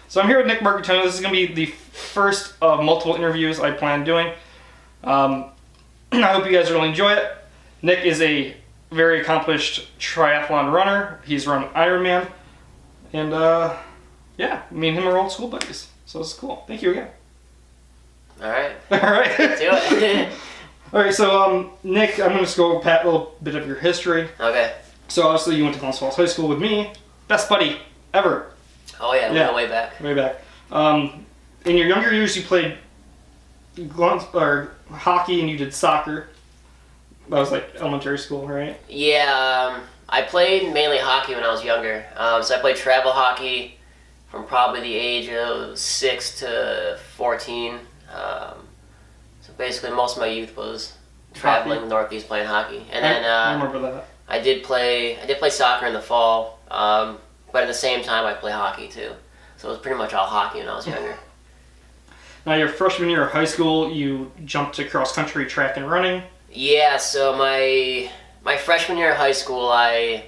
So I'm here with Nick Marcantonio. This is going to be the first of multiple interviews I plan doing. I hope you guys really enjoy it. Nick is a very accomplished triathlon runner. He's run Ironman. And yeah, me and him are old school buddies. So it's cool. Thank you again. All right. All right. Let's do it. All right, so Nick, I'm going to just go pat a little bit of your history. Okay. So obviously you went to Glens Falls High School with me. Best buddy ever. Oh yeah, we went way back. Way back. In your younger years, you played hockey and you did soccer. That was like elementary school, right? Yeah, I played mainly hockey when I was younger. So I played travel hockey from probably the age of 6 to 14. So basically, most of my youth was traveling the Northeast playing hockey, and then I remember that. I did play soccer in the fall, but at the same time I play hockey too. So it was pretty much all hockey when I was younger. Now, your freshman year of high school, you jumped to cross country, track, and running. Yeah, so my freshman year of high school, I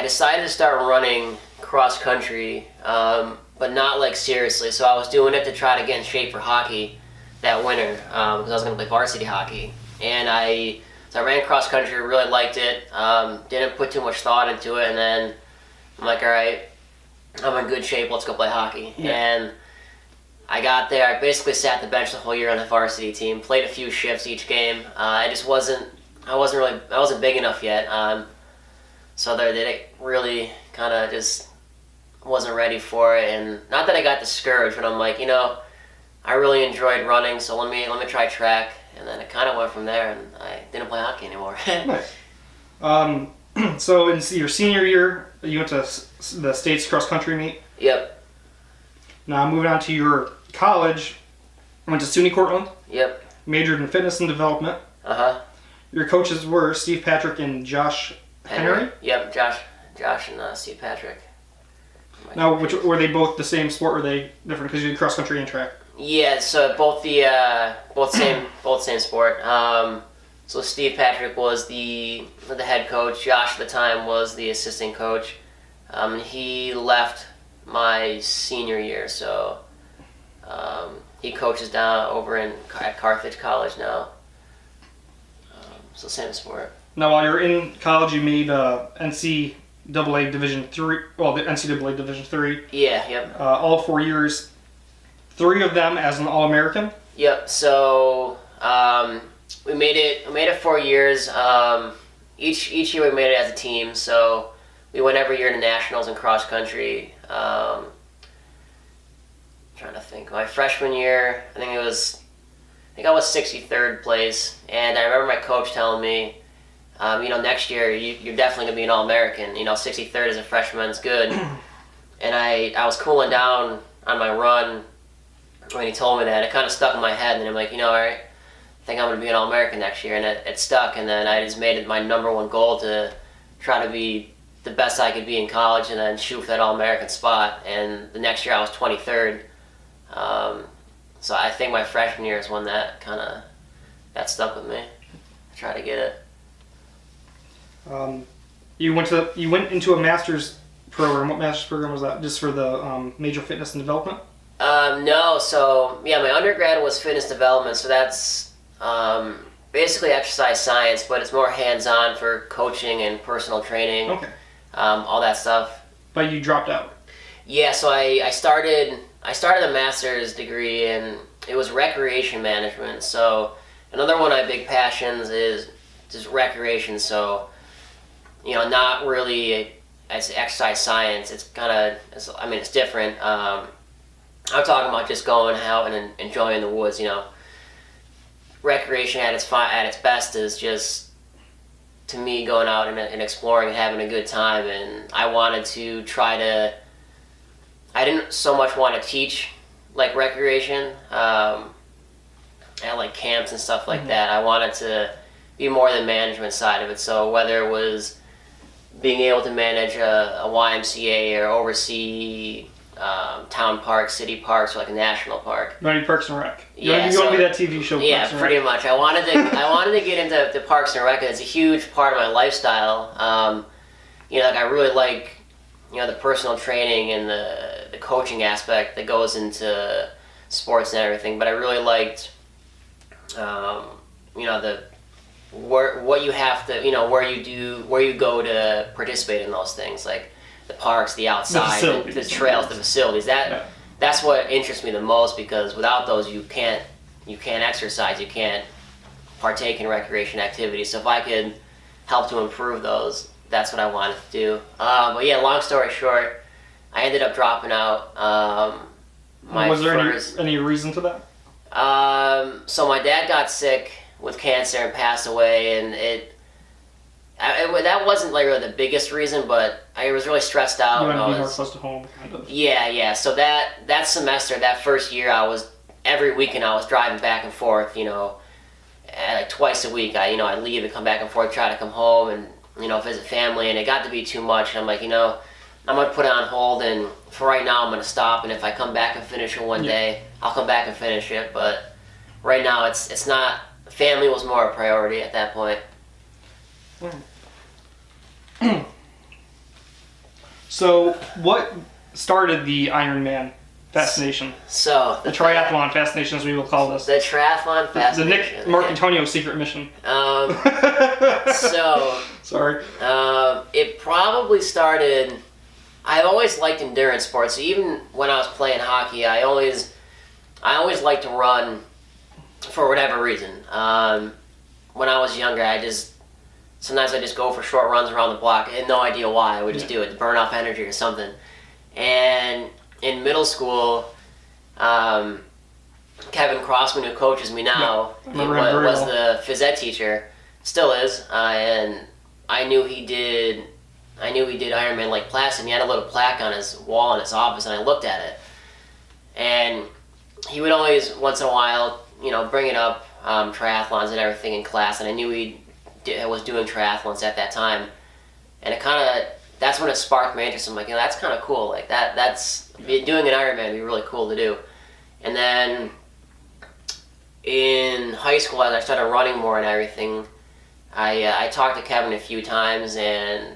decided to start running cross country, but not like seriously. So I was doing it to try to get in shape for hockey that winter, because I was going to play varsity hockey. And I ran cross country, really liked it, didn't put too much thought into it, and then I'm like, all right, I'm in good shape, let's go play hockey. Yeah. And I got there, I basically sat the bench the whole year on the varsity team, played a few shifts each game. I wasn't big enough yet. So they really kind of just wasn't ready for it. And not that I got discouraged, but I'm like, I really enjoyed running, so let me try track. And then it kind of went from there, and I didn't play hockey anymore. Nice. So in your senior year, you went to the state's cross country meet. Yep. Now moving on to your college, I went to SUNY Cortland. Yep. Majored in fitness and development. Uh-huh. Your coaches were Steve Patrick and Josh Henry. Yep, Josh and Steve Patrick. Now, were they both the same sport, or were they different because you did cross country and track? Yeah, so both same sport. So Steve Patrick was the head coach. Josh at the time was the assistant coach. He left my senior year, so he coaches down over at Carthage College now. So same sport. Now, while you were in college, you made NCAA Division III. Well, the NCAA Division III. Yeah. Yep. All 4 years. 3 of them as an All-American. Yep. So we made it 4 years. Each year we made it as a team. So we went every year to nationals in cross country. Trying to think. My freshman year, I think I was 63rd place, and I remember my coach telling me, next year you're definitely gonna be an All-American. 63rd as a freshman is good. And I was cooling down on my run when he told me that. It kind of stuck in my head, and I'm like, all right, I think I'm gonna be an All-American next year, and it stuck. And then I just made it my number one goal to try to be the best I could be in college, and then shoot for that All-American spot. And the next year I was 23rd. So I think my freshman year is when that stuck with me. I tried to get it. You went into a master's program. What master's program was that? Just for the major fitness and development? No. So yeah, my undergrad was fitness development. So that's basically exercise science, but it's more hands-on for coaching and personal training. Okay. All that stuff. But you dropped out. Yeah. So I started a master's degree, and it was recreation management. So another one of my big passions is just recreation. So, not really as exercise science. It's it's different. I'm talking about just going out and enjoying the woods. Recreation at its best is just, to me, going out and exploring and having a good time. And I wanted to try to. I didn't so much want to teach like recreation at like camps and stuff like that. I wanted to be more the management side of it. So whether it was being able to manage a YMCA or oversee town parks, city parks, or like a national park. You want to be Parks and Rec? You Yeah, want to be that TV show? Yeah, Parks and pretty Rec? much. I wanted to get into Parks and Rec. It's a huge part of my lifestyle. I really like the personal training and the coaching aspect that goes into sports and everything, but I really liked, you know, what you have to, you know, where you go to participate in those things, like the parks, the outside, the trails, the facilities. That's what interests me the most, because without those, you can't exercise, you can't partake in recreation activities. So if I could help to improve those, that's what I wanted to do. But yeah, long story short, I ended up dropping out. Was there any reason to that? So my dad got sick with cancer and passed away, and that wasn't like really the biggest reason, but I was really stressed out. You wanted to be more close to home, kind of. Yeah. So that semester, that first year, every weekend I was driving back and forth, you know, like twice a week. I'd leave and come back and forth, try to come home and, you know, visit family, and it got to be too much. And I'm like, you know, I'm going to put it on hold, and for right now I'm going to stop, and if I come back and finish it one day, I'll come back and finish it. But right now it's not, family was more a priority at that point. So what started the Ironman fascination? So the triathlon fascination, as we will call this. The triathlon fascination. The Nick Marcantonio secret mission. So sorry. It probably started. I've always liked endurance sports. So even when I was playing hockey, I always liked to run for whatever reason. When I was younger, sometimes I just go for short runs around the block. I had no idea why. I would just do it to burn off energy or something. And in middle school, Kevin Crossman, who coaches me now, was the phys ed teacher, still is, and I knew he did Ironman Lake Placid, and he had a little plaque on his wall in his office, and I looked at it. And he would always, once in a while, you know, bring it up, triathlons and everything in class, and I knew he was doing triathlons at that time. And that's when it sparked my interest. I'm like, you know, that's kind of cool. Like doing an Ironman would be really cool to do. And then in high school, as I started running more and everything, I talked to Kevin a few times, and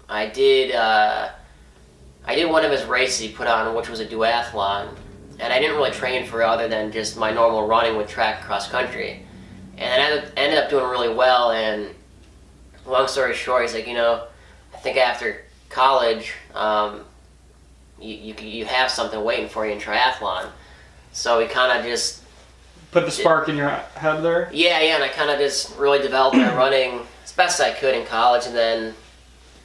I did one of his races he put on, which was a duathlon, and I didn't really train for it other than just my normal running with track and cross country, and I ended up doing really well. And long story short, he's like, you know, I think after college, you have something waiting for you in triathlon. So he kind of just put the spark in your head there. Yeah, and I kind of just really developed my running as best I could in college, and then,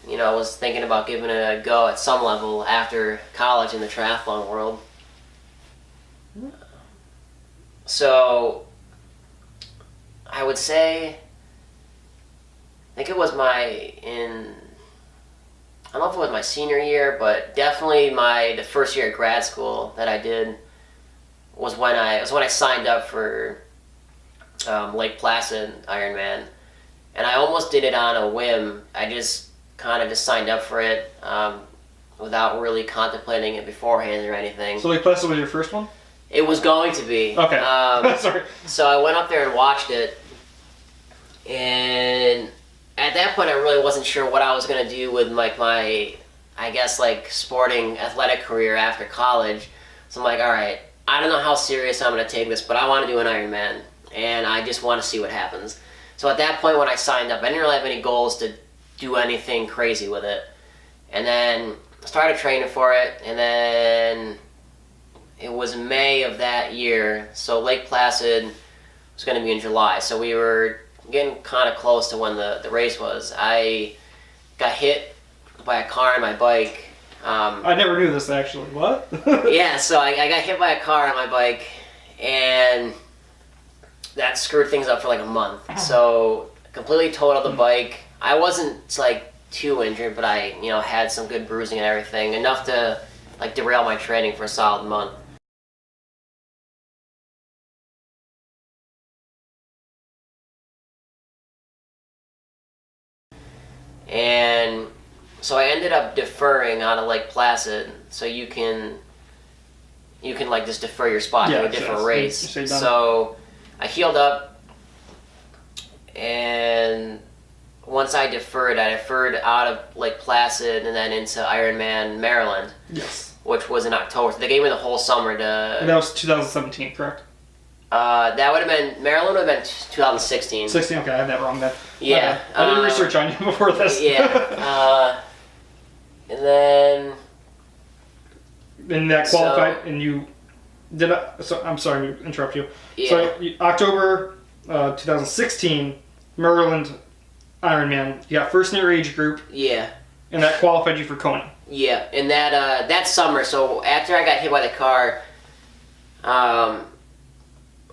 you know, I was thinking about giving it a go at some level after college in the triathlon world. So I would say, I think it was I don't know if it was my senior year, but definitely the first year at grad school that I did was when I signed up for Lake Placid Ironman, and I almost did it on a whim. I just kind of signed up for it without really contemplating it beforehand or anything. So Lake Placid was your first one? It was going to be. Okay. Sorry. So I went up there and watched it, and at that point I really wasn't sure what I was going to do with like my, I guess, like sporting athletic career after college. So I'm like, all right, I don't know how serious I'm going to take this, but I want to do an Ironman, and I just want to see what happens. So at that point when I signed up, I didn't really have any goals to do anything crazy with it. And then I started training for it, and then it was May of that year, so Lake Placid was going to be in July. So we were getting kind of close to when the race was. I got hit by a car on my bike. I never knew this, actually. What? Yeah, so I got hit by a car on my bike, and that screwed things up for like a month. So completely totaled the bike. I wasn't like too injured, but I, you know, had some good bruising and everything, enough to like derail my training for a solid month. And so I ended up deferring out of Lake Placid, so you can like just defer your spot to a different race. So I healed up, and once I deferred out of Lake Placid and then into Ironman Maryland. Yes. which was in October. So they gave me the whole summer to. And that was 2017, correct? That would have been Maryland. Would have been 2016. 16. Okay, I had that wrong then. Yeah. Okay. I did research on you before this. Yeah. And then. And that qualified, and you did. So I'm sorry to interrupt you. Yeah. So October 2016, Maryland Ironman. You got first in your age group. Yeah. And that qualified you for Kona. Yeah, and that summer. So after I got hit by the car,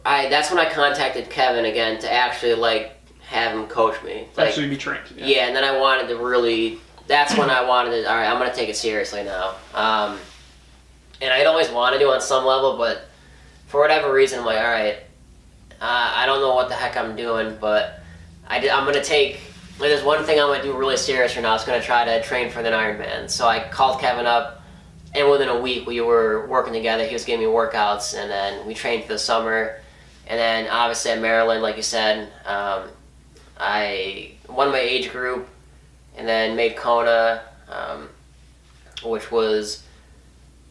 that's when I contacted Kevin again to actually like have him coach me. Like, Actually be trained. Yeah, and then I wanted to really. That's when I wanted to. All right, I'm gonna take it seriously now. And I'd always wanted to on some level, but for whatever reason, I'm like, all right, I don't know what the heck I'm doing, but I'm gonna take. Like, there's one thing I'm gonna do really serious right now. I was gonna try to train for the Ironman. So I called Kevin up, and within a week we were working together. He was giving me workouts, and then we trained for the summer. And then obviously at Maryland, like you said, I won my age group, and then made Kona, which was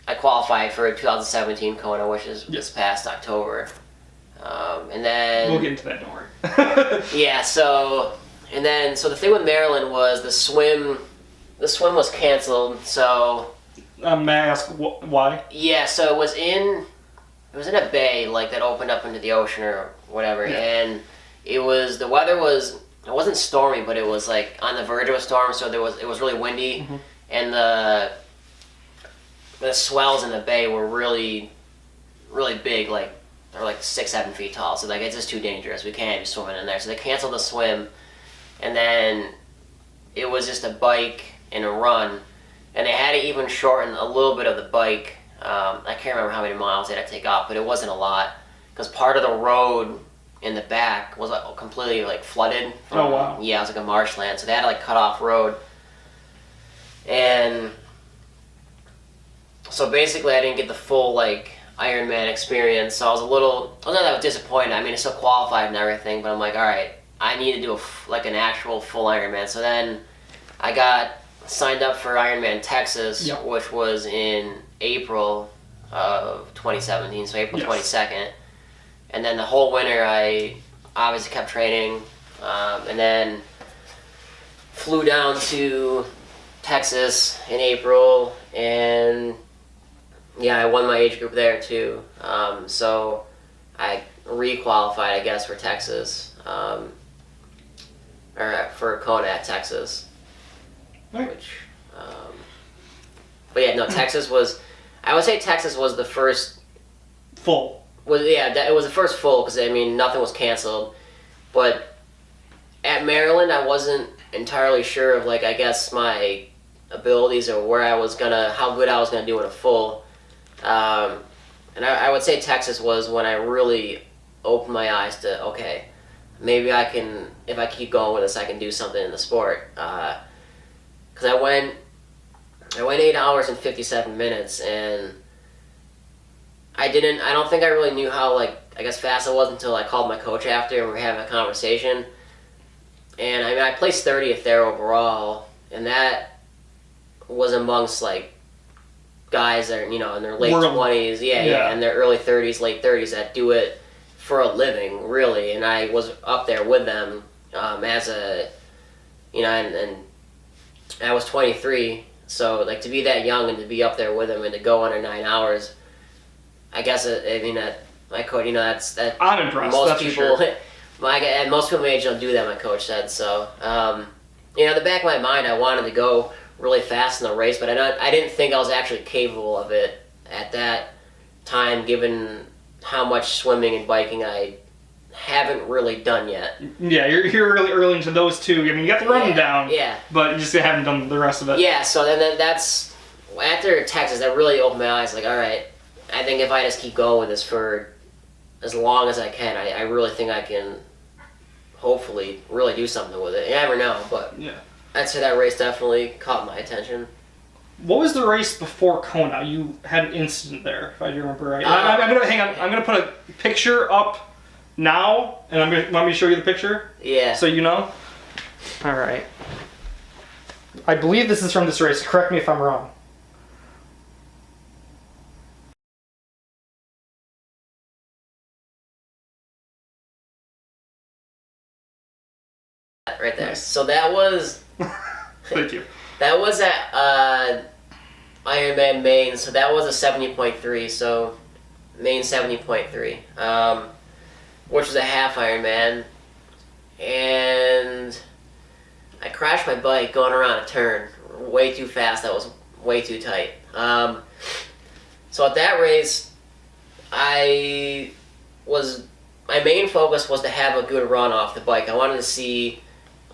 I qualified for 2017 Kona, which is this past October. And then we'll get into that. Don't worry. Yeah. So the thing with Maryland was the swim was canceled. So may I ask why? Yeah. So it was in a bay like that opened up into the ocean or whatever, and the weather was. It wasn't stormy, but it was like on the verge of a storm. So it was really windy, and the swells in the bay were really, really big. Like they're like 6-7 feet tall. So like it's just too dangerous. We can't be swimming in there. So they canceled the swim, and then it was just a bike and a run, and they had to even shorten a little bit of the bike. I can't remember how many miles they had to take off, but it wasn't a lot because part of the road in the back was like completely like flooded. Oh wow! Yeah, it was like a marshland, so they had to like cut off road. And so basically, I didn't get the full like Ironman experience. So I was not that disappointed. I mean, I still qualified and everything, but I'm like, all right, I need to do an actual full Ironman. So then I got signed up for Ironman Texas, which was in April of 2017, so April 22nd. And then the whole winter, I obviously kept training, and then flew down to Texas in April, and I won my age group there too. So I re-qualified, I guess, for Texas, or for Kona at Texas. Right. Which, but yeah, no, Texas was. I would say Texas was the first full. It was the first full because I mean nothing was canceled, but at Maryland I wasn't entirely sure of like I guess my abilities or how good I was gonna do in a full, and I would say Texas was when I really opened my eyes to okay, maybe I can if I keep going with this I can do something in the sport, because I went 8 hours and 57 minutes and. I don't think I really knew how, fast I was until I called my coach after and we were having a conversation. And, I mean, I placed 30th there overall, and that was amongst, guys that are, in their late 20s, and their early 30s, late 30s that do it for a living, really. And I was up there with them as a, and I was 23, so, to be that young and to be up there with them and to go under 9 hours... I guess my coach, that's that. I'm impressed. Most that's people, for sure. Most people my age don't do that. My coach said so. In the back of my mind, I wanted to go really fast in the race, but I didn't think I was actually capable of it at that time, given how much swimming and biking I haven't really done yet. Yeah, you're really early into those two. I mean, you got the running down. Yeah. But you just haven't done the rest of it. Yeah. So then that's after Texas, that really opened my eyes. Like, all right. I think if I just keep going with this for as long as I can, I really think I can hopefully really do something with it. You never know, but I'd say that race definitely caught my attention. What was the race before Kona? You had an incident there, if I remember right. I'm gonna hang on. I'm gonna put a picture up now, and want me to show you the picture? Yeah. So you know. All right. I believe this is from this race. Correct me if I'm wrong. right there. Nice. So that was Thank you. that was at Ironman Maine. So that was a 70.3. So Maine 70.3, which was a half Ironman, and I crashed my bike going around a turn way too fast. That was way too tight. So at that race, my main focus was to have a good run off the bike. I wanted to see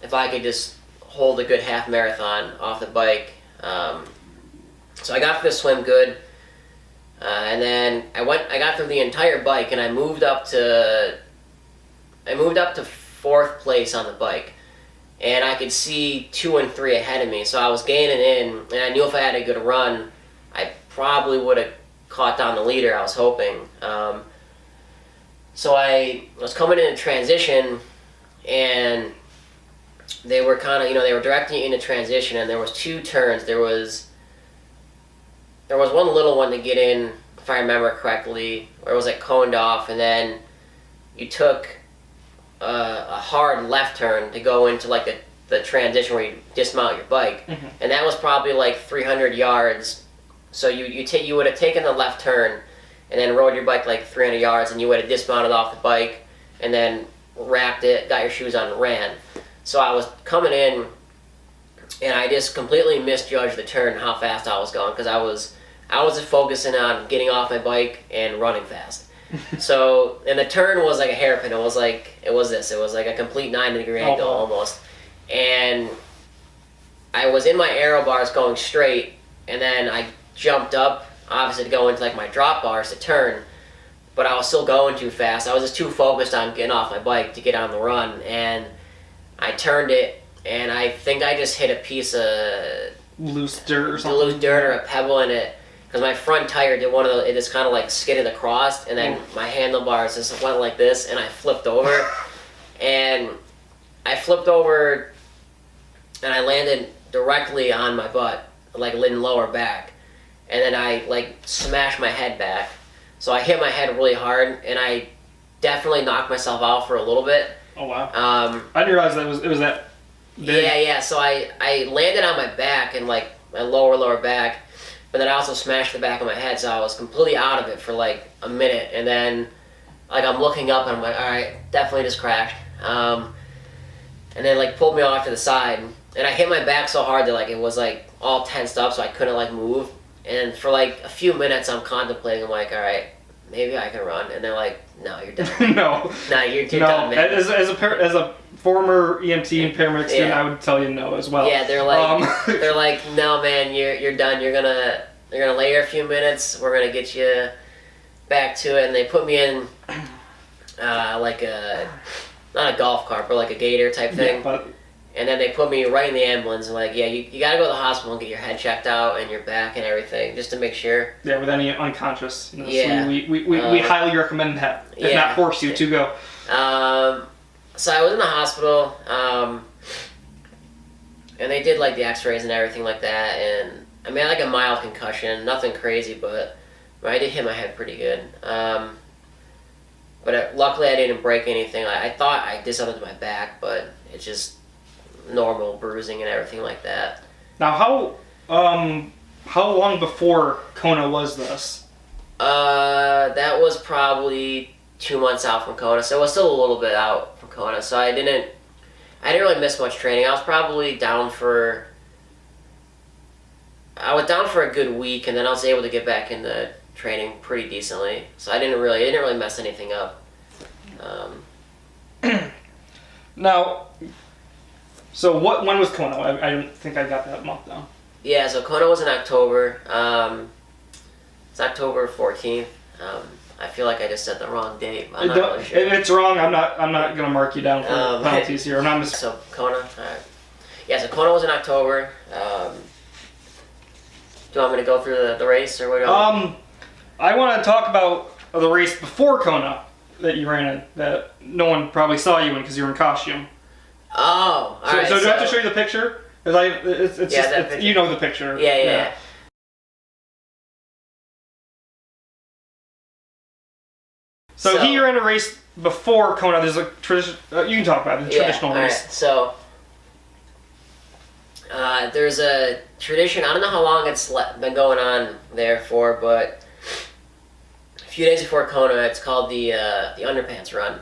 if I could just hold a good half marathon off the bike. So I got through the swim good, and then I got through the entire bike, and I moved up to 4th place on the bike, and I could see 2 and 3 ahead of me. So I was gaining in, and I knew if I had a good run, I probably would have caught down the leader. I was hoping. So I was coming into transition, and they were kind of, they were directing you into transition, and there was 2 turns. There was one little one to get in, if I remember correctly, where it was like coned off, and then you took a hard left turn to go into like the transition where you dismount your bike, and that was probably like 300 yards. So you would have taken the left turn, and then rode your bike like 300 yards, and you would have dismounted off the bike, and then wrapped it, got your shoes on, and ran. So I was coming in, and I just completely misjudged the turn and how fast I was going, because I was just focusing on getting off my bike and running fast. So, and the turn was like a hairpin. It was like a complete 90-degree angle almost. And I was in my aero bars going straight, and then I jumped up, obviously to go into like my drop bars to turn, but I was still going too fast. I was just too focused on getting off my bike to get on the run, and I turned it, and I think I just hit a piece of loose dirt or something. Loose dirt or a pebble in it. Because my front tire did it just kind of like skidded across, and then my handlebars just went like this, and I flipped over. And I landed directly on my butt, like in lower back. And then I like smashed my head back. So I hit my head really hard, and I definitely knocked myself out for a little bit. Oh wow. I didn't realize it was that big. Yeah. So I landed on my back and like my lower back. But then I also smashed the back of my head, so I was completely out of it for like a minute. And then, like, I'm looking up and I'm like, all right, definitely just crashed. And then like pulled me off to the side, and I hit my back so hard that like it was like all tensed up, so I couldn't like move. And for like a few minutes, I'm contemplating. I'm like, all right, maybe I can run. And they're like, no, you're done. No, you're done, man. As a former EMT and paramedic student, I would tell you no as well. Yeah, they're like, no, man, you're done. They're gonna lay here a few minutes. We're gonna get you back to it. And they put me in like not a golf cart, but like a gator type thing. Yeah, and then they put me right in the ambulance and like, yeah, you gotta go to the hospital and get your head checked out and your back and everything just to make sure. Yeah, with any unconscious. Yeah. So we highly recommend that, if not force you to go. So I was in the hospital, and they did like the x-rays and everything like that, and I mean, I had like a mild concussion, nothing crazy, but I did hit my head pretty good. But luckily I didn't break anything. I thought I did something to my back, but it's just normal bruising and everything like that. Now, how long before Kona was this? That was probably 2 months out from Kona, so it was still a little bit out from Kona. So I didn't really miss much training. I was probably down for a good week, and then I was able to get back into training pretty decently. So I didn't really mess anything up. Now, so when was Kona? I don't think I got that month down. Yeah, so Kona was in October. It's October 14th. I feel like I just said the wrong date. I'm not really sure. If it's wrong, I'm not gonna mark you down for penalties here. So Kona, all right. Yeah, so Kona was in October. Do you want me to go through the race, or what? I want to talk about the race before Kona that you ran in, that no one probably saw you in because you were in costume. Oh, all right. So do I have to show you the picture? It's you know the picture. Yeah. So he ran a race before Kona. There's a tradition. You can talk about it, the traditional race. Right. So There's a tradition. I don't know how long it's been going on there for, but a few days before Kona, it's called the Underpants Run,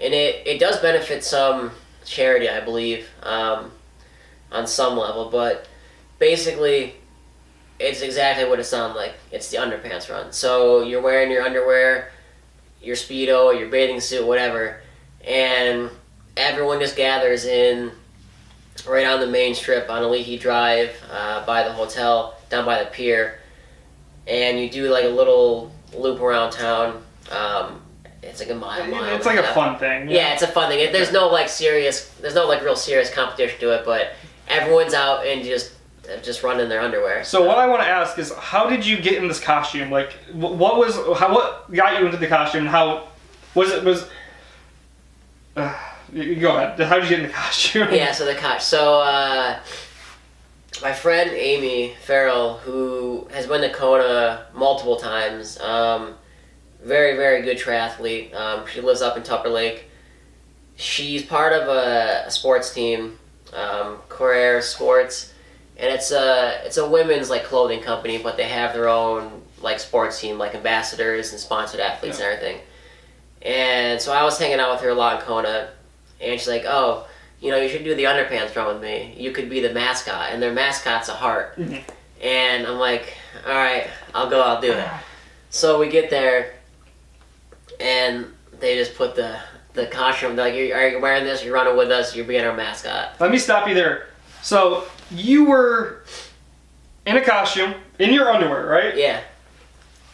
and it does benefit some charity, I believe, on some level. But basically, it's exactly what it sounds like. It's the Underpants Run. So you're wearing your underwear, your Speedo, your bathing suit, whatever, and everyone just gathers in right on the main strip on Alihi Drive, by the hotel, down by the pier, and you do like a little loop around town. It's like a mile. It's like a fun thing. Yeah, it's a fun thing. There's no real serious competition to it, but everyone's out and just running in their underwear. So what I want to ask is, how did you get in this costume? Like, what got you into the costume? And how was it? Go ahead. How did you get in the costume? Yeah, so the costume. So my friend Amy Farrell, who has been to Kona multiple times, very, very good triathlete. She lives up in Tupper Lake. She's part of a sports team, Corsair Sports, and it's a women's like clothing company, but they have their own like sports team, like ambassadors and sponsored athletes and everything. And so I was hanging out with her a lot in Kona, and she's like, "Oh, you should do the Underpants Run with me. You could be the mascot," and their mascot's a heart. Mm-hmm. And I'm like, "All right, I'll go. I'll do it." So we get there, and they just put the costume. They're like, "Are you wearing this? You're running with us. You're being our mascot." Let me stop you there. So you were in a costume, in your underwear, right? Yeah.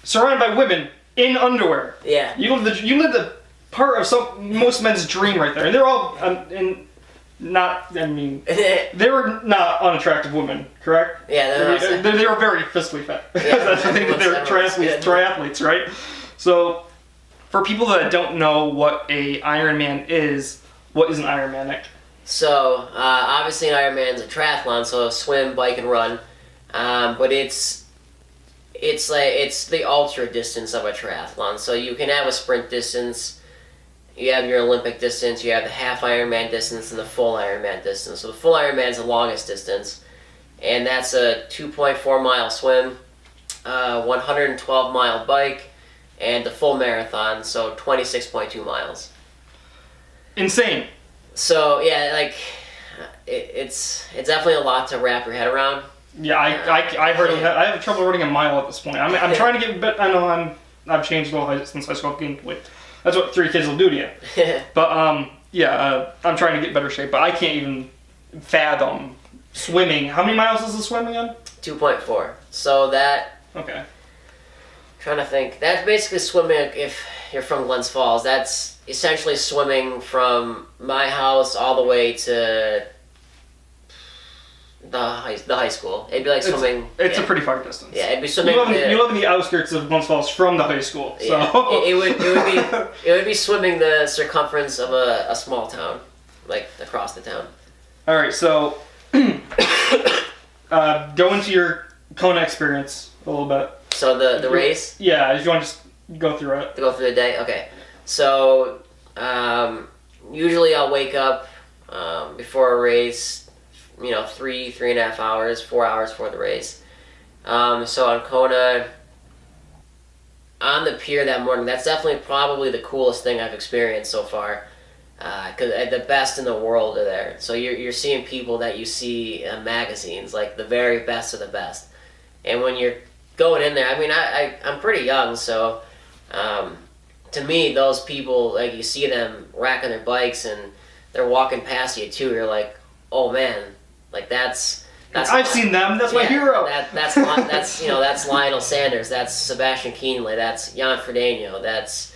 Surrounded by women in underwear. Yeah. You lived the part of most men's dream right there, and they're all they were not unattractive women, correct? Yeah, they were very physically fit. That's the thing, that they're triathletes, right? So, for people that don't know what a Ironman is, what is an Ironman, Nick? So, obviously an Ironman is a triathlon, so swim, bike, and run. But it's the ultra distance of a triathlon. So you can have a sprint distance, you have your Olympic distance, you have the half Ironman distance, and the full Ironman distance. So the full Ironman is the longest distance, and that's a 2.4 mile swim, 112 mile bike, and the full marathon, so 26.2 miles. Insane. So yeah, like it's definitely a lot to wrap your head around. Yeah, I heard I have trouble running a mile at this point. I'm trying to get, but I know I've changed a little since high school. Gained weight. That's what 3 kids will do to you. But I'm trying to get better shape, but I can't even fathom swimming. How many miles is the swim again? 2.4. So that. Okay. Trying to think. That's basically swimming if you're from Glens Falls. That's essentially swimming from my house all the way to the high school. It'd be like swimming. It's a pretty far distance. Yeah, it'd be swimming. You live in the outskirts of Glens Falls from the high school, so yeah, it would be swimming the circumference of a small town, like across the town. All right, so go into your Kona experience a little bit. So the race. Yeah, if you want to just go through it. To go through the day. Okay, so usually I'll wake up before a race. 3.5 hours, 4 hours before the race. So on Kona, on the pier that morning, that's definitely probably the coolest thing I've experienced so far. Because the best in the world are there. So you're seeing people that you see in magazines, like the very best of the best. And when you're going in there, I mean, I'm pretty young, so to me, those people, like you see them racking their bikes and they're walking past you too. You're like, oh man. Like that's I've seen them. That's my hero. That's Lionel Sanders. That's Sebastian Kienle. That's Jan Frodeno. That's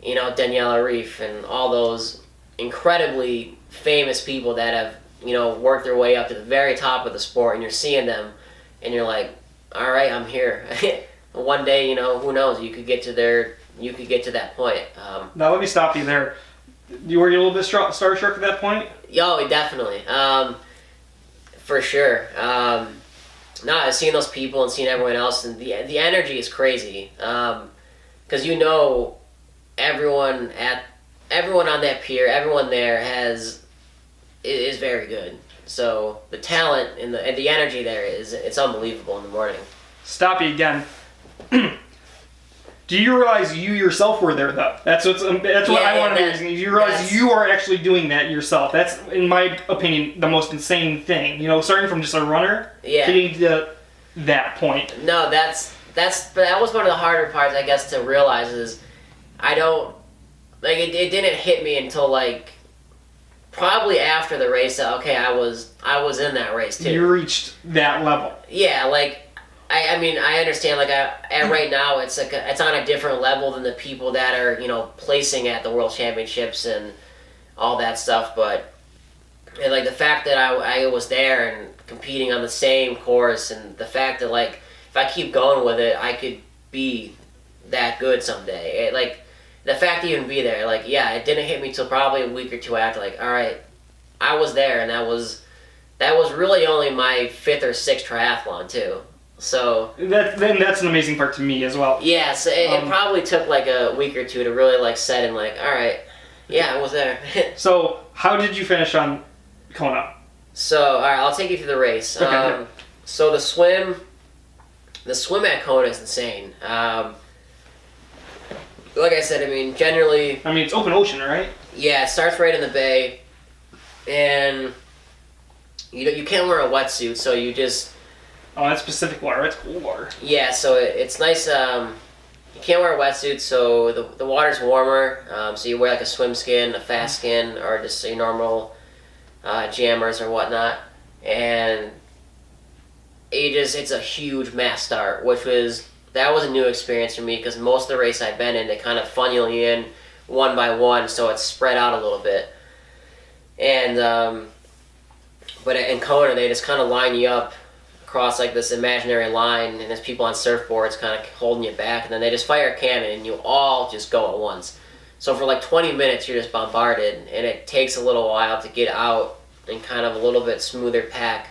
Daniela Reef and all those incredibly famous people that have worked their way up to the very top of the sport. And you're seeing them, and you're like, all right, I'm here. One day, who knows? You could get to that point. Now let me stop you there. Were you a little bit starstruck at that point? Yo, definitely. For sure. I've seen those people and seen everyone else, and the energy is crazy. Because everyone on that pier, everyone there is very good. So the talent and the energy there it's unbelievable in the morning. Stop you again. Do you realize you yourself were there though? That's what I want to know. Do you realize you are actually doing that yourself? That's, in my opinion, the most insane thing. You know, starting from just a runner, getting to that point. No, that was one of the harder parts, I guess, to realize is I don't like it didn't hit me until like probably after the race that okay, I was in that race too. You reached that level. Yeah, like. I mean, I understand. Like, right now, it's like it's on a different level than the people that are, you know, placing at the World Championships and all that stuff. But and like the fact that I was there and competing on the same course, and the fact that like if I keep going with it, I could be that good someday. Like the fact to even be there, like it didn't hit me till probably a week or two after. Like, all right, I was there, and that was really only my 5th or 6th triathlon too. So that's an amazing part to me as well. Yeah, so it probably took like a week or two to really like set in like, all right, I was there. So how did you finish on Kona? So all right, I'll take you through the race. Okay. So the swim at Kona is insane. Like I said, I mean, generally. I mean, it's open ocean, right? Yeah, it starts right in the bay, and you can't wear a wetsuit, so you just. Oh, that's Pacific water. That's cool water. Yeah, so it's nice. You can't wear a wetsuit, so the water's warmer. So you wear like a swim skin, a fast skin, or just your normal jammers or whatnot. And it's a huge mass start, that was a new experience for me because most of the race I've been in, they kind of funnel you in one by one, so it's spread out a little bit. And but in Kona, they just kind of line you up across like this imaginary line, and there's people on surfboards kind of holding you back, and then they just fire a cannon and you all just go at once. So for like 20 minutes you're just bombarded, and it takes a little while to get out in kind of a little bit smoother pack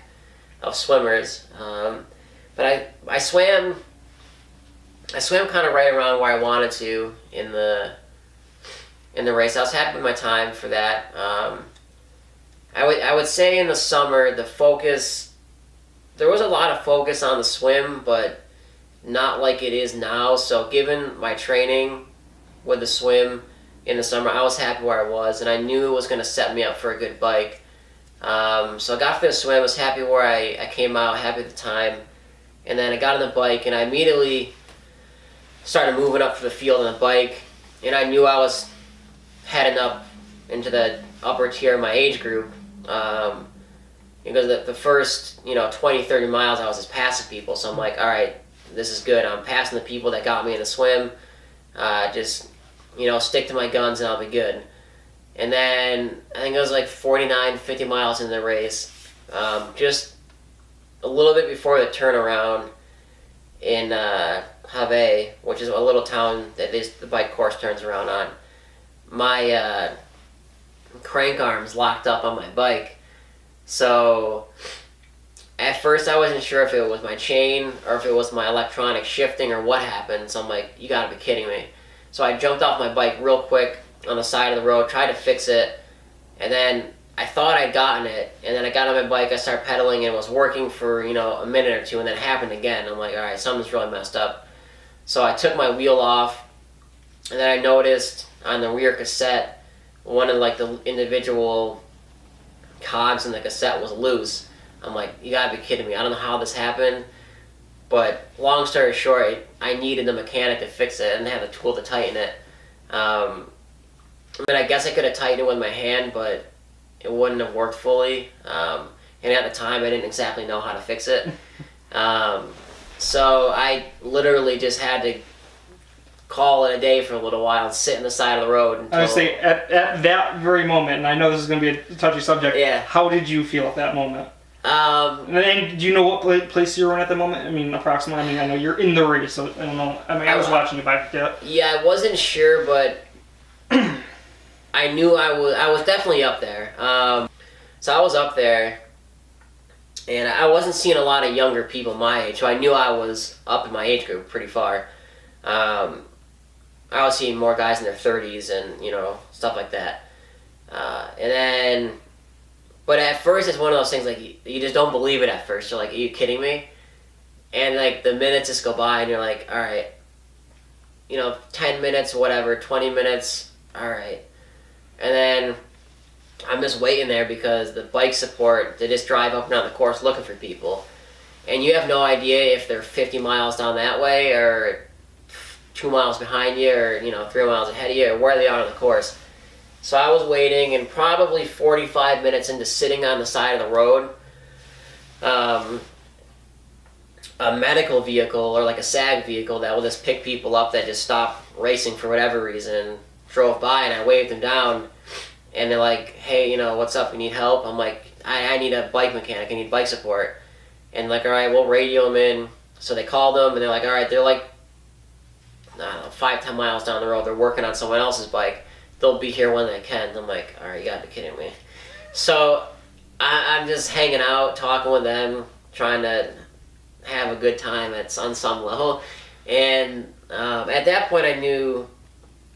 of swimmers. But I swam kind of right around where I wanted to in the race. I was happy with my time for that. I would say in the summer there was a lot of focus on the swim, but not like it is now. So given my training with the swim in the summer, I was happy where I was, and I knew it was going to set me up for a good bike. So I got for the swim, was happy where I came out, happy at the time. And then I got on the bike, and I immediately started moving up for the field on the bike. And I knew I was heading up into the upper tier of my age group. Because the first 20, 30 miles I was just passing people, so I'm like, all right, this is good. I'm passing the people that got me in the swim. Just stick to my guns and I'll be good. And then I think it was like 49, 50 miles into the race, just a little bit before the turnaround in Hawaii, which is a little town that the bike course turns around on. My crank arms locked up on my bike. So at first I wasn't sure if it was my chain or if it was my electronic shifting or what happened. So I'm like, you gotta be kidding me. So I jumped off my bike real quick on the side of the road, tried to fix it, and then I thought I'd gotten it, and then I got on my bike, I started pedaling, and it was working for a minute or two, and then it happened again. I'm like, all right, something's really messed up. So I took my wheel off, and then I noticed on the rear cassette, one of like the individual cogs in the cassette was loose. I'm like, you gotta be kidding me. I don't know how this happened, but long story short, I needed the mechanic to fix it, and they had the tool to tighten it. I I guess I could have tightened it with my hand, but it wouldn't have worked fully. And at the time, I didn't exactly know how to fix it. So I literally just had to call it a day for a little while and sit on the side of the road. Until... I would say at that very moment, and I know this is going to be a touchy subject, how did you feel at that moment? And do you know what place you were in at the moment? I mean, approximately. I mean, I know you're in the race, so I don't know. I mean, I was watching you back there. Yeah, I wasn't sure, but I knew I was definitely up there. So I was up there, and I wasn't seeing a lot of younger people my age, so I knew I was up in my age group pretty far. I was seeing more guys in their 30s and stuff like that. And then But at first, it's one of those things like you just don't believe it at first. You're like, are you kidding me? And like the minutes just go by, and you're like, all right, 10 minutes, whatever, 20 minutes, all right. And then I'm just waiting there because the bike support, they just drive up and down the course looking for people. And you have no idea if they're 50 miles down that way or 2 miles behind you or 3 miles ahead of you or where they are on the course. So I was waiting, and probably 45 minutes into sitting on the side of the road, a medical vehicle or like a SAG vehicle that will just pick people up that just stop racing for whatever reason drove by, and I waved them down, and they're like, hey, what's up, you need help? I'm like, I need a bike mechanic, I need bike support. And like, all right, we'll radio them in. So they called them, and they're like, all right, they're like, I don't know, 5-10 miles down the road, they're working on someone else's bike. They'll be here when they can. I'm like, all right, you gotta be kidding me. So I'm just hanging out, talking with them, trying to have a good time on some level. And at that point, I knew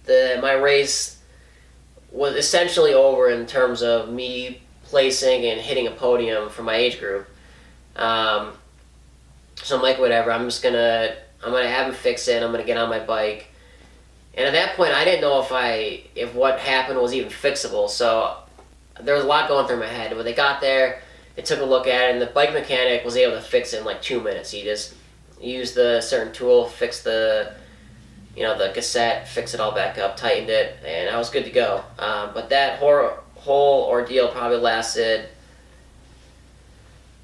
that my race was essentially over in terms of me placing and hitting a podium for my age group. So I'm like, whatever, I'm gonna have him fix it, I'm gonna get on my bike. And at that point, I didn't know if what happened was even fixable, so there was a lot going through my head. When they got there, they took a look at it, and the bike mechanic was able to fix it in like 2 minutes. He just used the certain tool, fixed the cassette, fixed it all back up, tightened it, and I was good to go. But that whole ordeal probably lasted, I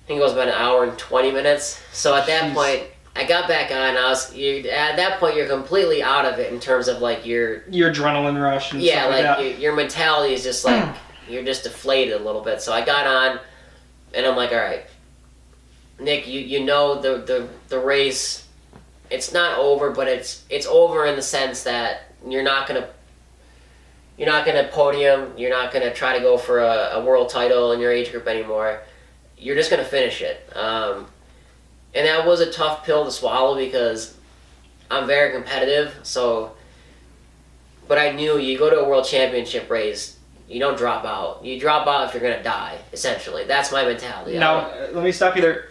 think it was about an hour and 20 minutes. So at that point, I got back on. At that point, you're completely out of it in terms of like your adrenaline rush and stuff like that. Your mentality is just like you're just deflated a little bit. So I got on, and I'm like, all right, Nick, the race, it's not over, but it's over in the sense that you're not gonna podium, you're not gonna try to go for a world title in your age group anymore. You're just gonna finish it. And that was a tough pill to swallow because I'm very competitive. But I knew you go to a world championship race, you don't drop out. You drop out if you're gonna die. Essentially, that's my mentality. Now, let me stop you there.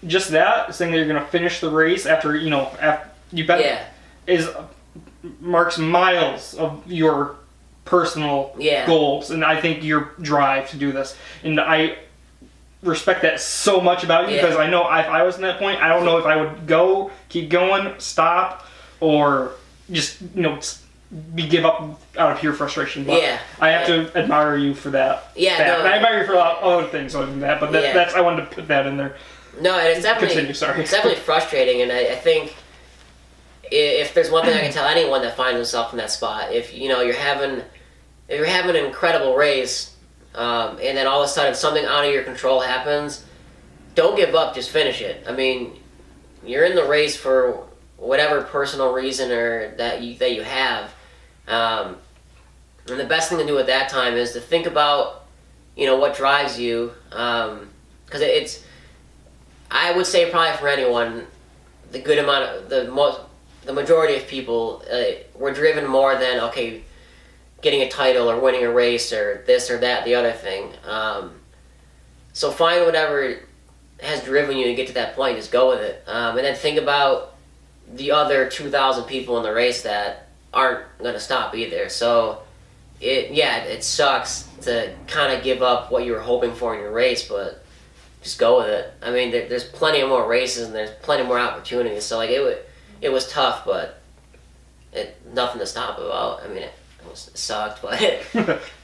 Just that saying that you're gonna finish the race after you bet marks miles of your personal goals, and I think your drive to do this, and I respect that so much about you because I know if I was in that point, I don't know if I would keep going, stop, or just give up out of pure frustration. But I have to admire you for that. And I admire you for a lot of other things other than that. But that's I wanted to put that in there. No, and it's definitely continue. Sorry. It's definitely frustrating, and I think if there's one thing I can tell anyone that finds himself in that spot, if you're having an incredible race. And then all of a sudden something out of your control happens, don't give up, just finish it. I mean, you're in the race for whatever personal reason or that you have. And the best thing to do at that time is to think about, what drives you. Because I would say probably for anyone, the majority of people were driven more than, okay, getting a title or winning a race or this or that, the other thing. So find whatever has driven you to get to that point, just go with it. And then think about the other 2,000 people in the race that aren't going to stop either. So it sucks to kind of give up what you were hoping for in your race, but just go with it. I mean, there's plenty of more races and there's plenty more opportunities. So like it was tough, but nothing to stop about. I mean, it sucked, but I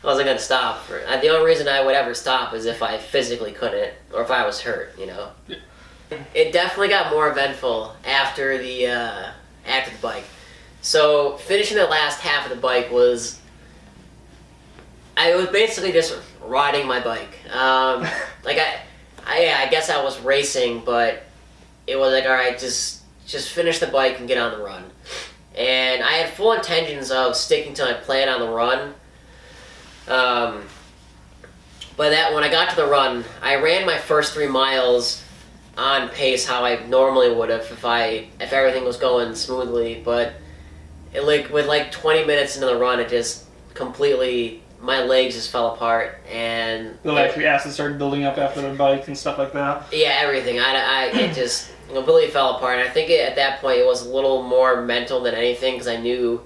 wasn't going to stop. The only reason I would ever stop is if I physically couldn't or if I was hurt, It definitely got more eventful after the bike. So finishing the last half of the bike was basically just riding my bike. I guess I was racing, but it was like, all right, just finish the bike and get on the run. And I had full intentions of sticking to my plan on the run. But when I got to the run, I ran my first 3 miles on pace how I normally would have if everything was going smoothly. But with 20 minutes into the run, it just completely my legs just fell apart, and The lactic acid started building up after the bike and stuff like that. yeah, everything. It just completely fell apart. And I think at that point it was a little more mental than anything, because I knew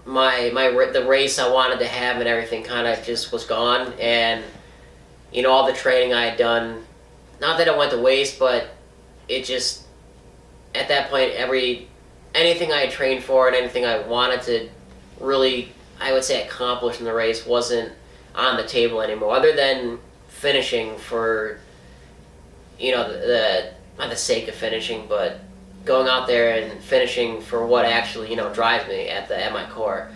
the race I wanted to have and everything kind of just was gone, and all the training I had done, not that it went to waste, but it just, at that point, anything I had trained for and anything I wanted to really, I would say, accomplish in the race wasn't on the table anymore, other than finishing for, not the sake of finishing, but going out there and finishing for what actually, drives me at my core.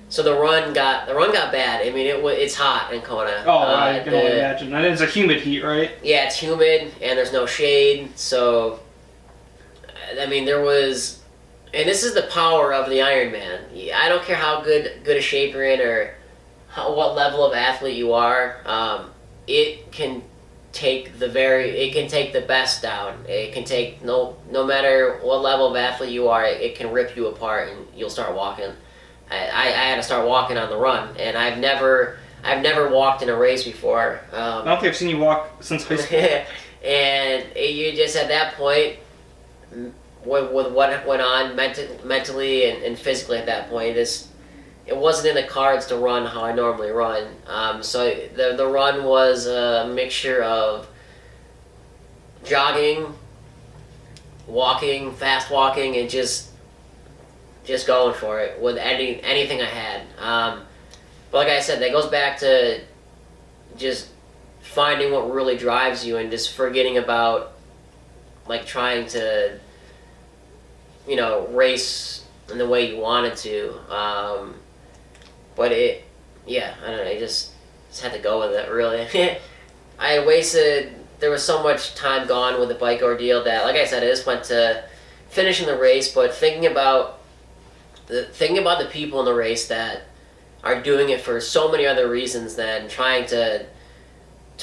So the run got bad. I mean, it's hot in Kona. Oh, I can only imagine. And it's a humid heat, right? Yeah, it's humid and there's no shade. So, I mean, there was, and this is the power of the Ironman. I don't care how good a shape you're in or what level of athlete you are. It can take the best down. It can take no matter what level of athlete you are. It can rip you apart and you'll start walking. I had to start walking on the run, and I've never walked in a race before. I don't think I've seen you walk since high school. And you just, at that point, with what went on mentally and physically at that point, it wasn't in the cards to run how I normally run. So the run was a mixture of jogging, walking, fast walking, and just going for it with anything I had. But like I said, that goes back to just finding what really drives you and just forgetting about like trying to, race in the way you wanted to. But I don't know, I just had to go with it, really. There was so much time gone with the bike ordeal that, like I said, I just went to finishing the race, but thinking about the people in the race that are doing it for so many other reasons than trying to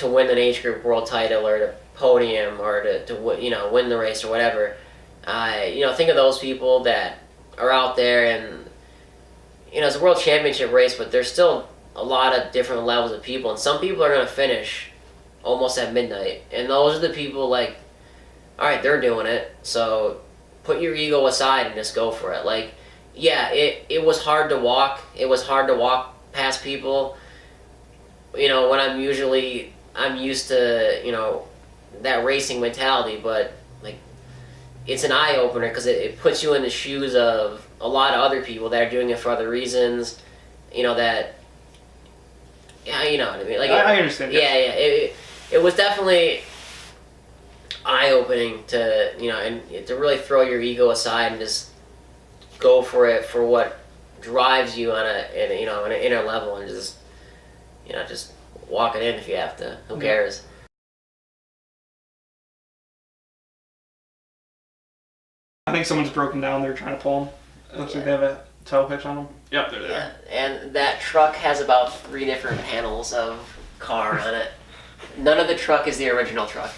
win an age group world title or to podium or to win the race or whatever. Think of those people that are out there, and it's a world championship race, but there's still a lot of different levels of people, and some people are going to finish almost at midnight, and those are the people like, all right, they're doing it, so put your ego aside and just go for it. Like, yeah, it was hard to walk. It was hard to walk past people. When I'm used to, that racing mentality, but like, it's an eye opener because it puts you in the shoes of a lot of other people that are doing it for other reasons. You know what I mean. Like, I understand. Yeah. It was definitely eye opening to and to really throw your ego aside and just go for it for what drives you on an inner level, and just walk it in if you have to. Who cares? I think someone's broken down. They're trying to pull them. It looks like they have a tow hitch on them. Yep, they're there. Yeah, and that truck has about 3 different panels of car on it. None of the truck is the original truck.